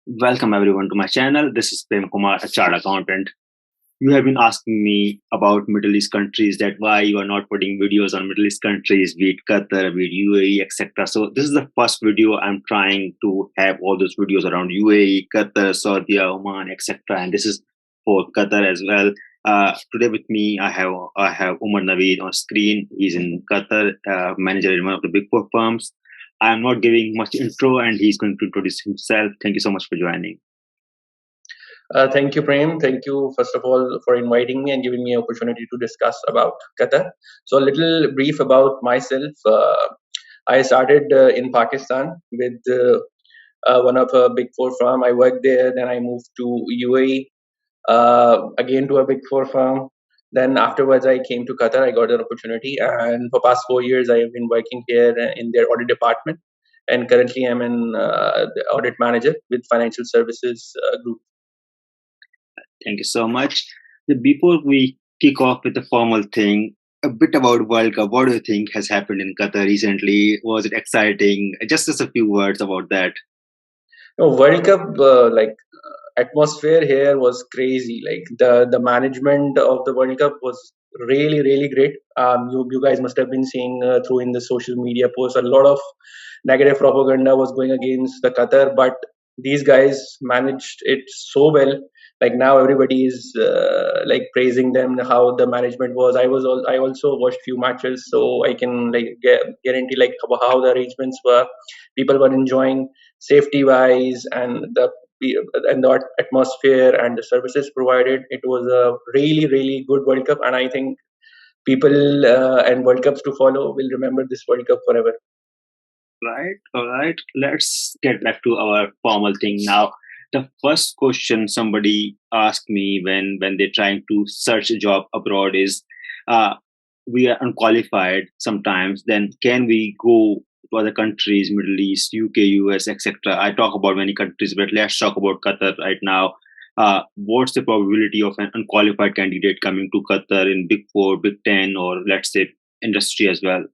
Welcome everyone to my channel. This is Prem Kumar, a chartered accountant. You have been asking me about Middle East countries, that why you are not putting videos on Middle East countries, be it Qatar, be it UAE, etc. So this is the first video I'm trying to have all those videos around UAE, Qatar, Saudi, Oman, etc. And this is for Qatar as well. Today with me, I have Umar Naveed on screen. He's in Qatar, manager in one of the big four firms. I'm not giving much intro, and he's going to introduce himself. Thank you so much for joining. Thank you, Prem. Thank you, first of all, for inviting me and giving me an opportunity to discuss about Qatar. So, a little brief about myself. I started in Pakistan with one of a big four firm. I worked there. Then I moved to UAE, again to a big four firm. Then afterwards, I came to Qatar. I got an opportunity, and for past 4 years, I have been working here in their audit department. And currently, I'm an the audit manager with financial services group. Thank you so much. Before we kick off with the formal thing, a bit about World Cup. What do you think has happened in Qatar recently? Was it exciting? Just a few words about that. No, World Cup, atmosphere here was crazy. Like the management of the World Cup was really great. You guys must have been seeing through in the social media posts a lot of negative propaganda was going against the Qatar, but these guys managed it so well. Like now everybody is like praising them how the management was. I also watched few matches, so I can like guarantee like how the arrangements were. People were enjoying safety wise and the atmosphere and the services provided. It was a really good World Cup, and I think people and World Cups to follow will remember this World Cup forever. Right. All right. Let's get back to our formal thing now. The first question somebody asked me when they're trying to search a job abroad is, uh, we are unqualified sometimes. Then can we go to other countries, Middle East, UK, US, etc.? I talk about many countries, but let's talk about Qatar right now. What's the probability of an unqualified candidate coming to Qatar in Big Four, Big Ten, or let's say industry as well?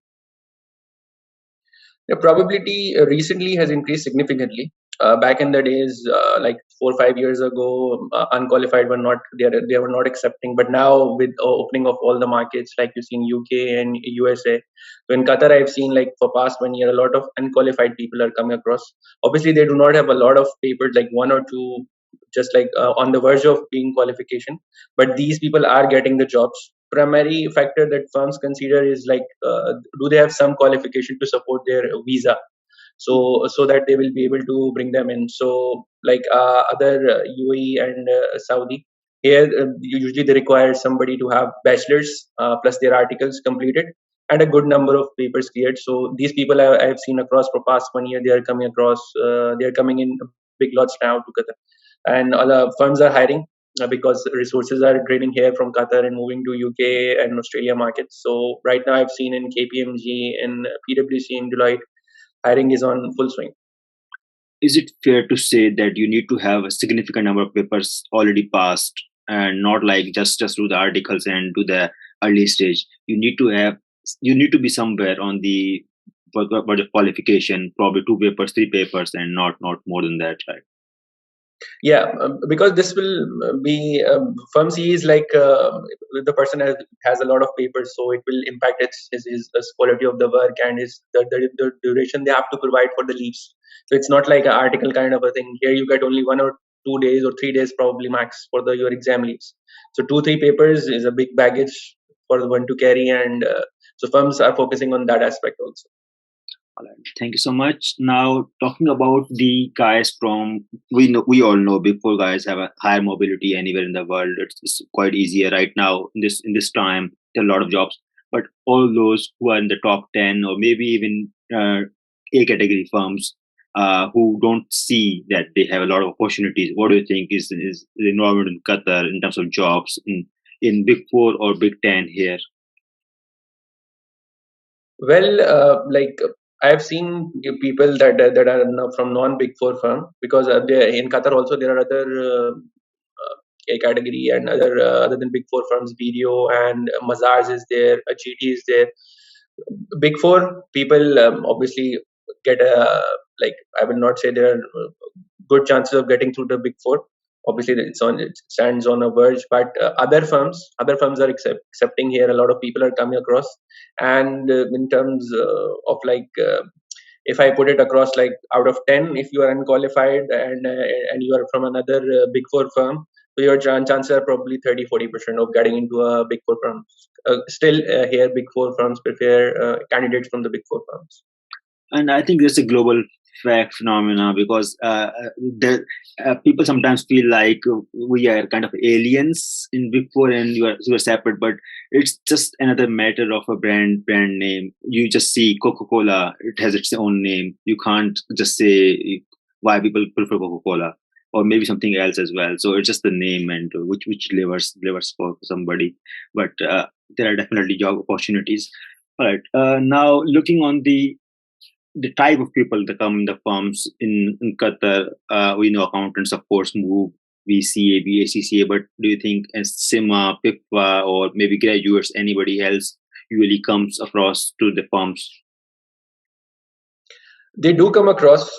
The probability recently has increased significantly. Back in the days, like 4 or 5 years ago, unqualified were not they were not accepting. But now with opening of all the markets, like you see in UK and USA, so in Qatar, I've seen like for past 1 year, a lot of unqualified people are coming across. Obviously, they do not have a lot of papers, like one or two, just like on the verge of being qualification. But these people are getting the jobs. Primary factor that firms consider is like do they have some qualification to support their visa, so that they will be able to bring them in. So like other UAE and Saudi, here usually they require somebody to have bachelor's plus their articles completed and a good number of papers cleared. So these people I've seen across for past 1 year, they are coming across, they are coming in big lots now to Qatar, and all the firms are hiring because resources are draining here from Qatar and moving to UK and Australia markets. So right now I've seen in KPMG and PwC and Deloitte, hiring is on full swing. Is it fair to say that you need to have a significant number of papers already passed, and not like just do the articles and do the early stage? You need to be somewhere on the for the qualification, probably 2 papers, 3 papers, and not more than that, right? Yeah, because this will be firm C is like the person has a lot of papers, so it will impact his quality of the work and the duration they have to provide for the leaves. So it's not like an article kind of a thing. Here you get only 1 or 2 days or 3 days probably max for your exam leaves. So 2 3 papers is a big baggage for the one to carry, and so firms are focusing on that aspect also. All right. Thank you so much. Now, talking about the guys from, we all know Big Four guys have a higher mobility anywhere in the world. It's quite easier right now in this time. There are a lot of jobs, but all those who are in the top 10 or maybe even A category firms, who don't see that they have a lot of opportunities. What do you think is the environment in Qatar in terms of jobs in Big Four or Big Ten here? Well, I've seen people that are from non-big four firm, because in Qatar also there are other A category and other than big four firms, Video and Mazars is there, GT is there. Big four people obviously get a, like, I will not say they're good chances of getting through the Big Four. Obviously, it stands on a verge, but other firms are accepting here. A lot of people are coming across, and in terms of if I put it across, like out of 10, if you are unqualified and you are from another Big Four firm, so your chances are probably 30-40% of getting into a Big Four firm. Still, here Big Four firms prefer candidates from the Big Four firms. And I think there's a global fact phenomena because people sometimes feel like we are kind of aliens in Big Four and you are separate, but it's just another matter of a brand name. You just see Coca-Cola; it has its own name. You can't just say why people prefer Coca-Cola or maybe something else as well. So it's just the name and which delivers for somebody. But there are definitely job opportunities. All right. Now looking on the type of people that come in the firms in Qatar, we know accountants, of course, move VCA, ACCA, but do you think as SIMA, PIFA, or maybe graduates, anybody else usually comes across to the firms? They do come across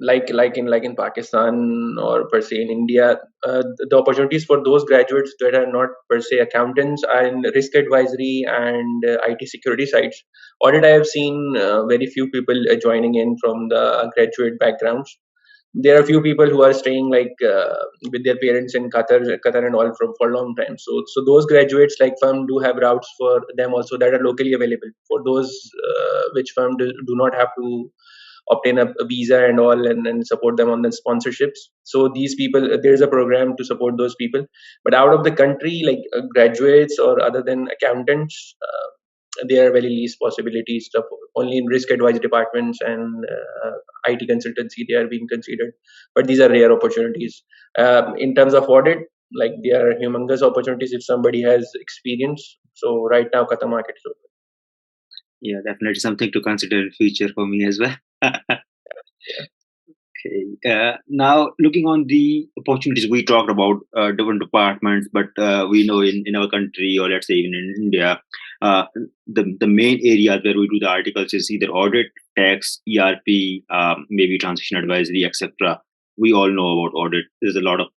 like in Pakistan or per se in India. The opportunities for those graduates that are not per se accountants are in risk advisory and IT security sites. Audit, I have seen very few people joining in from the graduate backgrounds. There are few people who are staying with their parents in Qatar and all for a long time. So those graduates, like firm do have routes for them also that are locally available for those which firm do not have to obtain a visa and all and support them on the sponsorships. So these people, there is a program to support those people. But out of the country, graduates or other than accountants, there are very least possibilities. Only in risk advisory departments and IT consultancy they are being considered, but these are rare opportunities. In terms of audit, like there are humongous opportunities if somebody has experience. So right now Qatar market is open. Yeah, definitely something to consider in future for me as well. Okay. Now, looking on the opportunities, we talked about different departments, but we know in our country, or let's say even in India, uh, the main areas where we do the articles is either audit, tax, ERP, maybe transition advisory, etc. We all know about audit. There's a lot of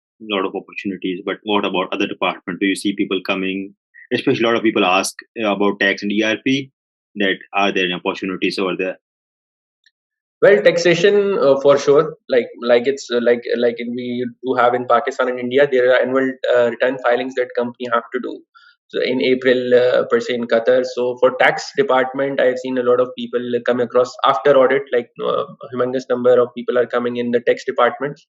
opportunities, but what about other departments? Do you see people coming? Especially a lot of people ask about tax and ERP. That are there any opportunities over there? Well, taxation for sure. Like it's we do have in Pakistan and India. There are annual return filings that company have to do. So in April, per se in Qatar. So for tax department, I have seen a lot of people come across after audit. A humongous number of people are coming in the tax department,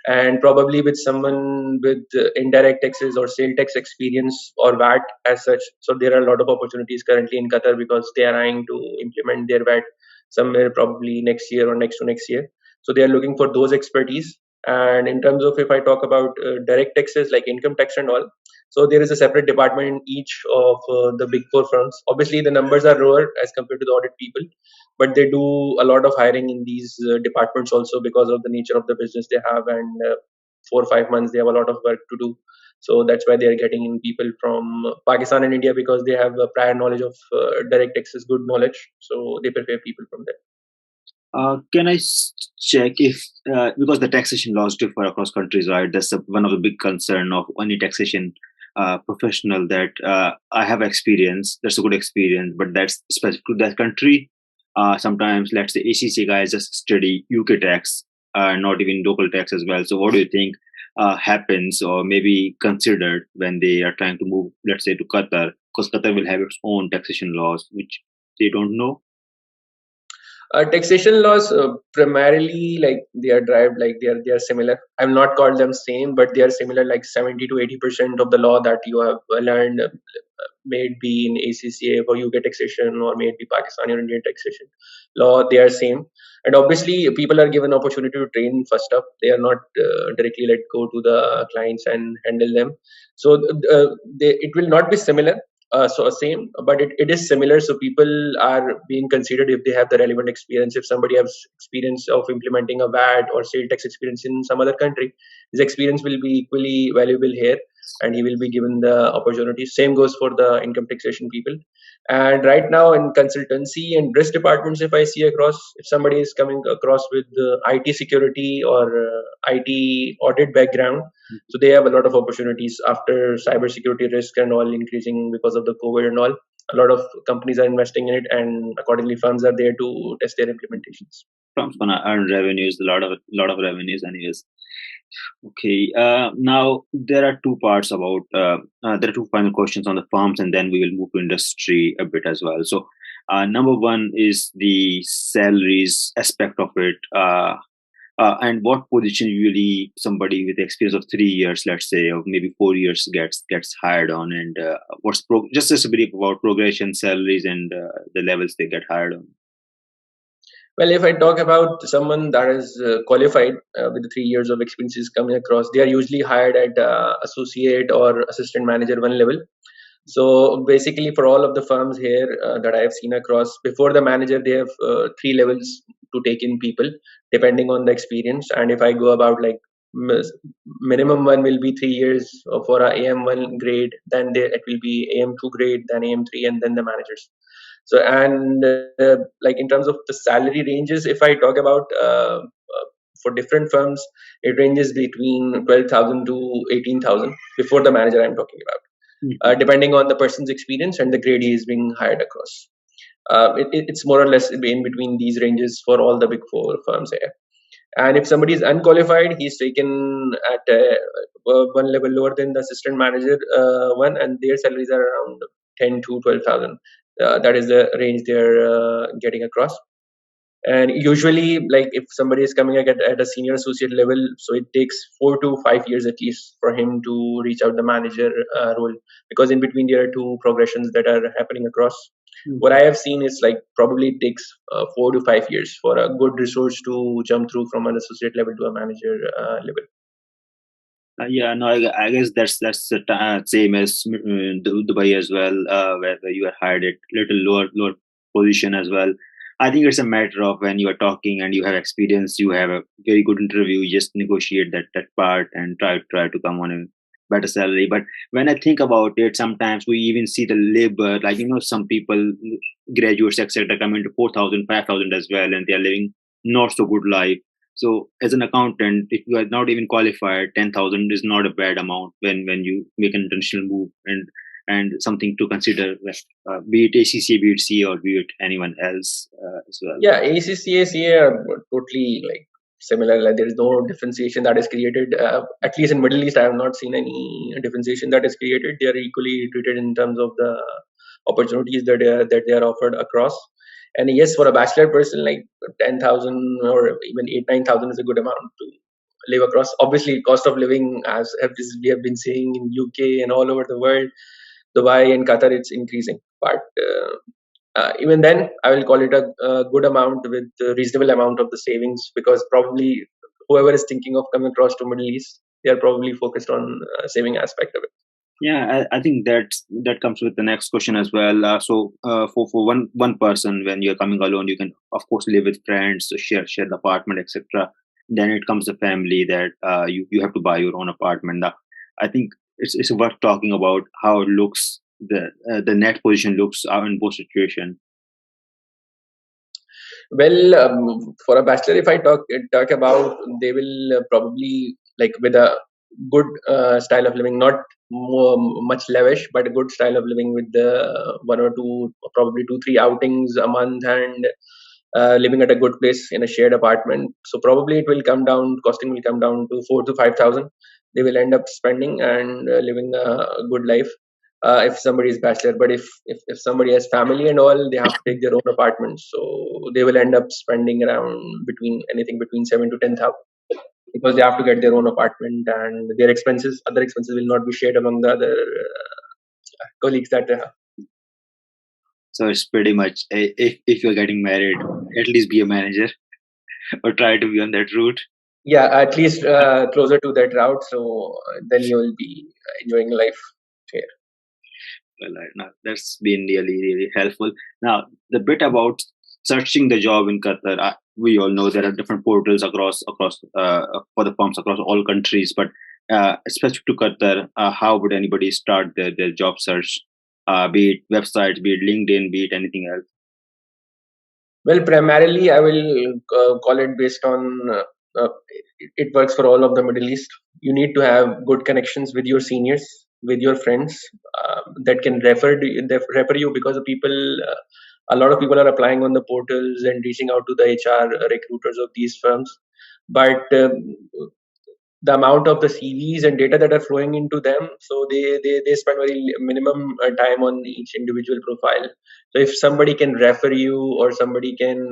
and probably with someone with indirect taxes or sale tax experience or VAT as such. So there are a lot of opportunities currently in Qatar because they are trying to implement their VAT somewhere probably next year or next to next year. So they are looking for those expertise. And in terms of if I talk about direct taxes like income tax and all, so there is a separate department in each of the big four firms. Obviously, the numbers are lower as compared to the audit people, but they do a lot of hiring in these departments also because of the nature of the business they have. And 4 or 5 months, they have a lot of work to do. So that's why they are getting in people from Pakistan and India because they have a prior knowledge of direct taxes, good knowledge. So they prefer people from there. Can I check if because the taxation laws differ across countries, right? That's one of the big concern of any taxation professional that I have experience. That's a good experience, but that's specific to that country. Sometimes, let's say ACCA guys just study UK tax, not even local tax as well. So, what do you think happens or maybe considered when they are trying to move, let's say, to Qatar? Because Qatar will have its own taxation laws, which they don't know. Taxation laws primarily like they are derived like they are similar. I've not called them same, but they are similar. Like 70 to 80% of the law that you have learned, may it be in ACCA for UK taxation or may it be Pakistani or Indian taxation law, they are same. And obviously, people are given opportunity to train first up. They are not directly let go to the clients and handle them. So it will not be similar, so same, but it is similar. So people are being considered if they have the relevant experience. If somebody has experience of implementing a VAT or sale tax experience in some other country, his experience will be equally valuable here. and he will be given the opportunity. Same goes for the income taxation people. And right now in consultancy and risk departments, if I see across, if somebody is coming across with IT security or IT audit background, so they have a lot of opportunities after cybersecurity risk and all increasing because of the COVID and all. A lot of companies are investing in it, and accordingly, funds are there to test their implementations. Firm's gonna earn revenues, a lot of revenues, anyways. Okay. Now there are two parts about. There are two final questions on the firms, and then we will move to industry a bit as well. So, number one is the salaries aspect of it. And what position usually somebody with experience of 3 years, let's say, or maybe 4 years gets hired on, and just a brief about progression, salaries, and the levels they get hired on. Well, if I talk about someone that is qualified with the 3 years of experiences coming across, they are usually hired at associate or assistant manager one level. So basically, for all of the firms here that I have seen across, before the manager, they have 3 levels to take in people depending on the experience. And if I go about like minimum one will be 3 years for a AM1 grade, then it will be AM2 grade, then AM3, and then the managers. So and like in terms of the salary ranges, if I talk about for different firms, it ranges between 12,000 to 18,000 before the manager I'm talking about, depending on the person's experience and the grade he is being hired across. It's more or less in between these ranges for all the big four firms here. And if somebody is unqualified, he's taken at one level lower than the assistant manager one, and their salaries are around 10 to 12,000. That is the range they're getting across. And usually, like if somebody is coming at a senior associate level, so it takes 4 to 5 years at least for him to reach out the manager role, because in between there are two progressions that are happening across. What I have seen is like probably it takes 4 to 5 years for a good resource to jump through from an associate level to a manager level. Yeah, no, I guess that's the same as Dubai as well, where you are hired at little lower position as well. I think it's a matter of when you are talking and you have experience, you have a very good interview, you just negotiate that part and try to come on a better salary. But when I think about it, sometimes we even see the labor, like some people, graduates etc., come into 4,000, 5,000 as well, and they are living not so good life. So as an accountant, if you are not even qualified, 10,000 is not a bad amount when you make an intentional move, and something to consider, be it ACCA, be it CA, or be it anyone else as well. Yeah, ACCA, CA are totally like similar. Like there is no differentiation that is created. At least in Middle East, I have not seen any differentiation that is created. They are equally treated in terms of the opportunities that they are offered across. And yes, for a bachelor person, like 10,000 or even 8-9,000 is a good amount to live across. Obviously, cost of living, as we have been saying in UK and all over the world, Dubai and Qatar, it's increasing. But even then, I will call it a good amount with a reasonable amount of the savings, because probably whoever is thinking of coming across to Middle East, they are probably focused on saving aspect of it. Yeah, I think that comes with the next question as well. So for one person, when you're coming alone, you can of course live with friends, share the apartment, etc. Then it comes the family that you have to buy your own apartment. I think it's worth talking about how it looks, the net position looks in both situations. Well, for a bachelor, if I talk about, they will probably like with a good style of living, not much lavish, but a good style of living with the one or two, probably 2-3 outings a month, and living at a good place in a shared apartment. So probably costing will come down to 4 to 5,000. They will end up spending and living a good life if somebody is bachelor. But if somebody has family and all, they have to take their own apartments, so they will end up spending around anything between 7 to 10,000, because they have to get their own apartment, and their other expenses will not be shared among the other colleagues that they have. So it's pretty much, if you're getting married, at least be a manager or try to be on that route. Yeah, at least closer to that route, so then you will be enjoying life here. Well, no, that's been really helpful. Now, the bit about searching the job in Qatar, we all know there are different portals across for the firms across all countries. But specific to Qatar, how would anybody start their job search? Be it websites, be it LinkedIn, be it anything else. Well, primarily, I will call it based on it works for all of the Middle East. You need to have good connections with your seniors, with your friends that can refer you, because the people, a lot of people are applying on the portals and reaching out to the HR recruiters of these firms. But the amount of the CVs and data that are flowing into them, so they spend very minimum time on each individual profile. So if somebody can refer you, or somebody can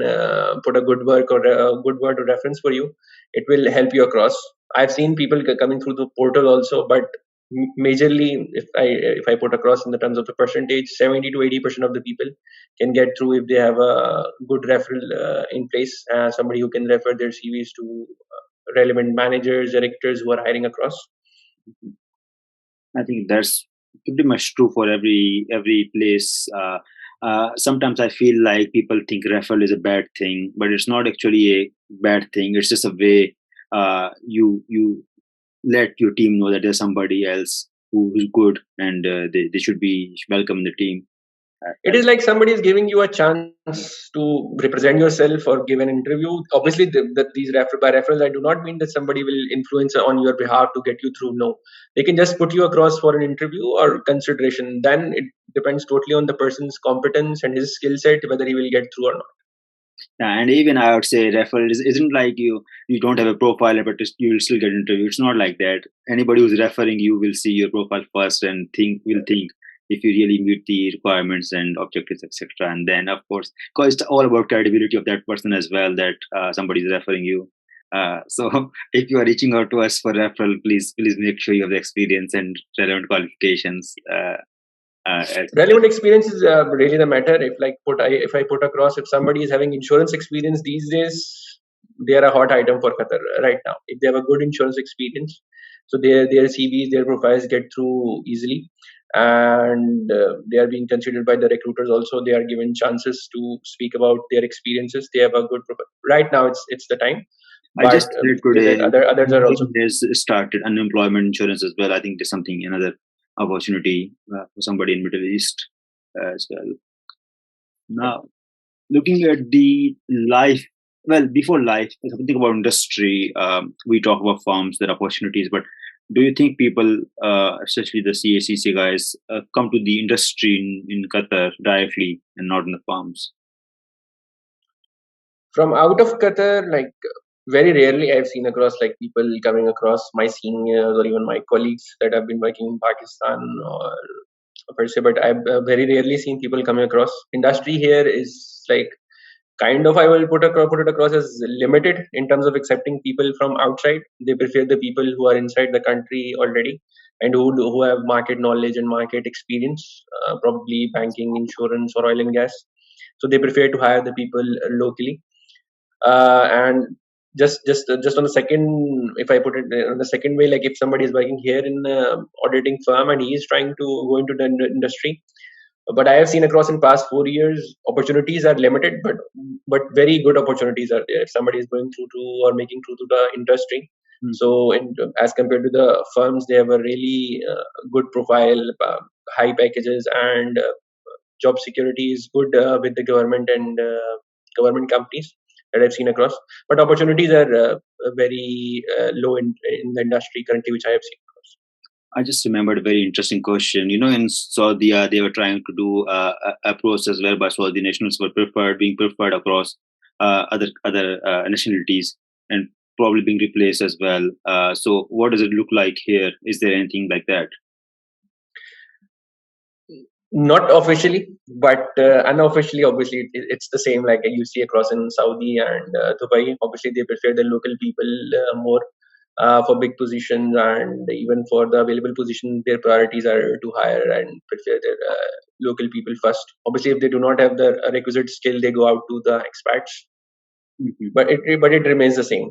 put a good work or a good word or reference for you, it will help you across. I've seen people coming through the portal also, but majorly, if I put across in the terms of the percentage, 70 to 80% of the people can get through if they have a good referral in place, somebody who can refer their CVs to relevant managers, directors who are hiring across. I think that's pretty much true for every place. Sometimes I feel like people think referral is a bad thing, but it's not actually a bad thing. It's just a way you let your team know that there's somebody else who's good, and they should be welcome in the team. It is like somebody is giving you a chance to represent yourself or give an interview. Obviously, these by referrals, I do not mean that somebody will influence on your behalf to get you through. No, they can just put you across for an interview or consideration. Then it depends totally on the person's competence and his skill set whether he will get through or not. And even I would say referral isn't like you don't have a profile, but you will still get interviewed. It's not like that. Anybody who's referring you will see your profile first and will think if you really meet the requirements and objectives, etc. And then, of course, because it's all about credibility of that person as well, that somebody is referring you. So if you are reaching out to us for referral, please make sure you have the experience and relevant qualifications. Relevant experience is really the matter. If I put across, if somebody is having insurance experience these days, they are a hot item for Qatar right now. If they have a good insurance experience, so their CVs, their profiles get through easily, and they are being considered by the recruiters. Also, they are given chances to speak about their experiences. They have a good profile. Right now, it's the time. I just read today Others are also. there's started unemployment insurance as well. I think there's another opportunity for somebody in Middle East as well. Now, looking at the life, well, before life, something about industry. We talk about farms, there are opportunities, but do you think people, especially the ACCA guys, come to the industry in Qatar directly and not in the farms? From out of Qatar, like very rarely I've seen across like people coming across my seniors or even my colleagues that have been working in Pakistan or per se, but I've very rarely seen people coming across. Industry here is like kind of, I will put it across as limited in terms of accepting people from outside. They prefer the people who are inside the country already and who have market knowledge and market experience, probably banking, insurance, or oil and gas. So they prefer to hire the people locally. And just on the second, if I put it on the second way, like if somebody is working here in auditing firm and he is trying to go into the industry, but I have seen across in past 4 years, opportunities are limited, but very good opportunities are there if somebody is going through to or making through to the industry. So as compared to the firms, they have a really good profile, high packages, and job security is good with the government and government companies that I've seen across. But opportunities are very low in the industry currently, which I have seen across. I just remembered a very interesting question. In Saudi, they were trying to do a process whereby Saudi nationals were being preferred across other nationalities and probably being replaced as well. So, what does it look like here? Is there anything like that? Not officially, but unofficially, obviously, it's the same like you see across in Saudi and Dubai. Obviously, they prefer the local people more for big positions, and even for the available position, their priorities are to hire and prefer their local people first. Obviously, if they do not have the requisite skill, they go out to the expats. Mm-hmm. But it remains the same.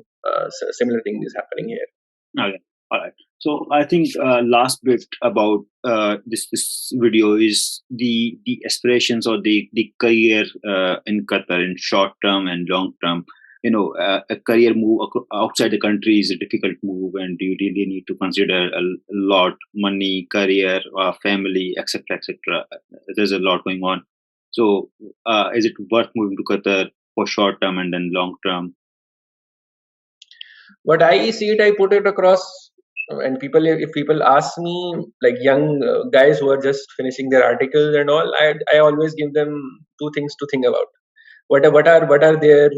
Similar thing is happening here. Okay. All right. So I think last bit about this video is the aspirations or the career in Qatar in short term and long term. a career move outside the country is a difficult move, and you really need to consider a lot: money, career, family, etc., etc. There's a lot going on. So, is it worth moving to Qatar for short term and then long term? What I see it, I put it across, and if people ask me, like young guys who are just finishing their articles and all, I always give them two things to think about. What are their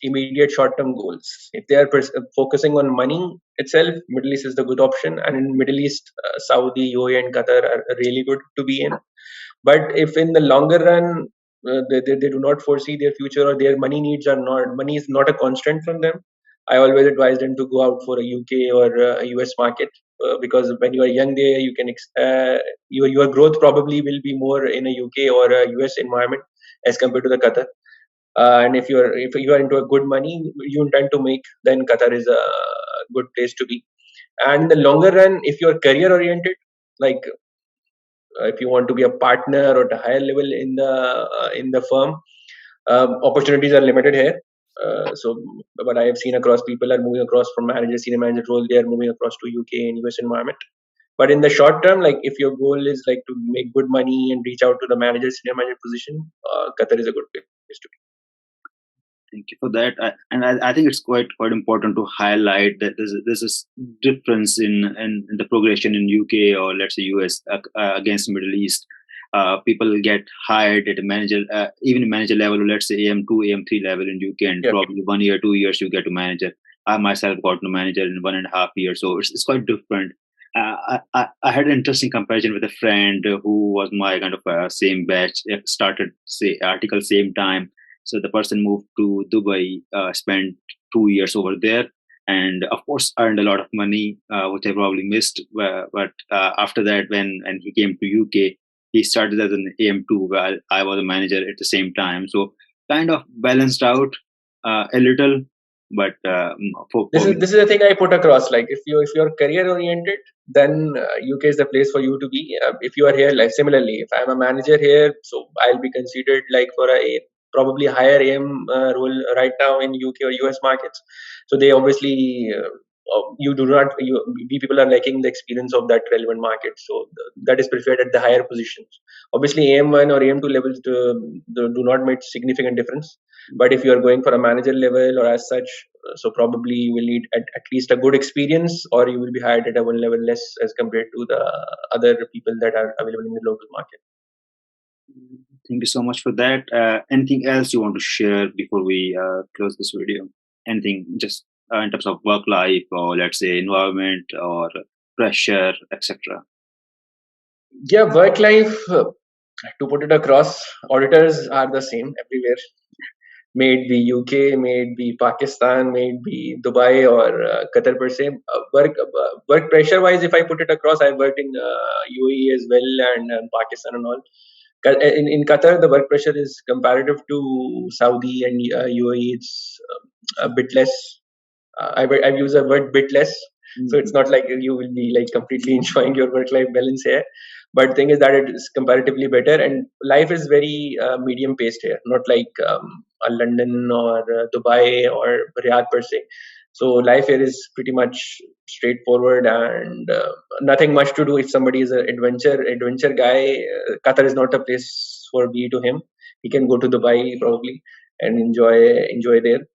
immediate short term goals? If they are focusing on money itself, Middle East is the good option, and in Middle East, Saudi, UAE, and Qatar are really good to be in. But if in the longer run, they do not foresee their future, or their money is not a constant from them, I always advise them to go out for a UK or a US market, because when you are young there, your growth probably will be more in a UK or a US environment as compared to the Qatar. And if you are into a good money you intend to make, then Qatar is a good place to be. And in the longer run, if you're career oriented, like if you want to be a partner or at a higher level in the firm, opportunities are limited here. So what I have seen across, people are moving across from manager, senior manager role, they are moving across to UK and US environment. But in the short term, like if your goal is like to make good money and reach out to the manager, senior manager position, Qatar is a good place to be. Thank you for that. I think it's quite important to highlight that there's this difference in the progression in UK or let's say US against Middle East. People get hired at a manager, even manager level, let's say AM2, AM3 level in UK, and probably 1 year, 2 years you get to manager. I myself got to manager in 1.5 years, so it's quite different. I had an interesting comparison with a friend who was my kind of same batch, started say article same time. So the person moved to Dubai, spent 2 years over there, and of course earned a lot of money, which I probably missed. But after that, when he came to UK, he started as an AM2 while I was a manager at the same time. So kind of balanced out a little. But this is the thing I put across. Like if you're career oriented, then UK is the place for you to be. If you are here, like similarly, if I'm a manager here, so I'll be considered like for a probably higher AM role right now in UK or US markets. So they obviously you do not we people are lacking the experience of that relevant market, so that is preferred at the higher positions. Obviously AM1 or AM2 levels do not make significant difference, but if you are going for a manager level or as such, so probably you will need at least a good experience, or you will be hired at a one level less as compared to the other people that are available in the local market. Thank you so much for that. Anything else you want to share before we close this video? Anything just in terms of work life, or let's say environment or pressure, etc.? Yeah, work life, to put it across, auditors are the same everywhere. May it be UK, may it be Pakistan, may it be Dubai or Qatar per se. Work pressure wise, if I put it across, I worked in UAE as well, and Pakistan and all. In Qatar, the work pressure is comparative to Saudi and UAE. It's a bit less. I've used the word bit less, so it's not like you will be like completely enjoying your work-life balance here. But the thing is that it is comparatively better, and life is very medium paced here, not like a London or Dubai or Riyadh per se. So life here is pretty much straightforward, and nothing much to do. If somebody is an adventure guy, Qatar is not a place for me to him. He can go to Dubai probably and enjoy there.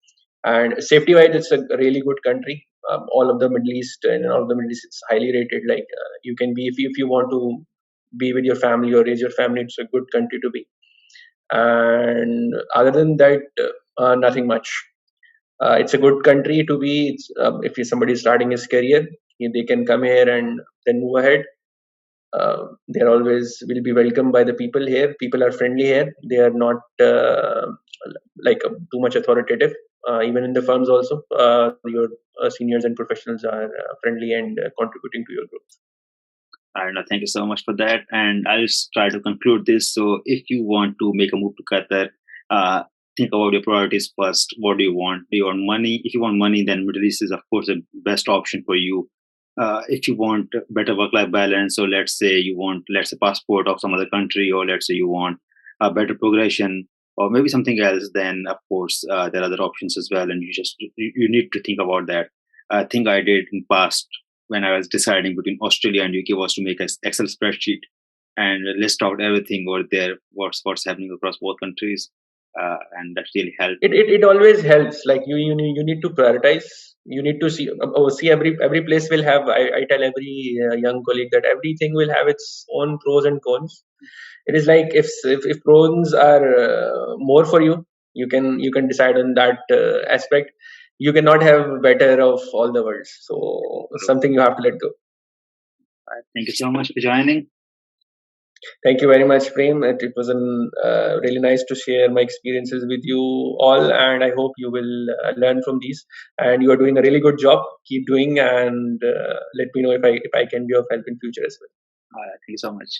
And safety wise, it's a really good country. All of the Middle East and all of the Middle East, it's highly rated. Like you can be, if you want to be with your family or raise your family, it's a good country to be. And other than that, nothing much. It's a good country to be. It's, if somebody is starting his career, they can come here and then move ahead. They're always will be welcomed by the people here. People are friendly here. They are not like too much authoritative. Even in the firms also, your seniors and professionals are friendly and contributing to your growth. And thank you so much for that. And I'll just try to conclude this. So if you want to make a move to Qatar, think about your priorities first. What do you want? Do you want money? If you want money, then Middle East is, of course, the best option for you. If you want better work-life balance, so let's say you want, let's say, passport of some other country, or let's say you want a better progression, or maybe something else, then of course there are other options as well, and you need to think about that. I think I did in past when I was deciding between Australia and UK was to make an Excel spreadsheet and list out everything over there, what's happening across both countries, and that really helped. It always helps. Like you need to prioritize. You need to see every place will have. I tell every young colleague that everything will have its own pros and cons. It is like if pros are more for you, you can decide on that aspect. You cannot have better of all the worlds. So something you have to let go. Thank you so much for joining. Thank you very much, Prem. It was really nice to share my experiences with you all, and I hope you will learn from these. And you are doing a really good job. Keep doing, and let me know if I can be of help in future as well. Thank you so much.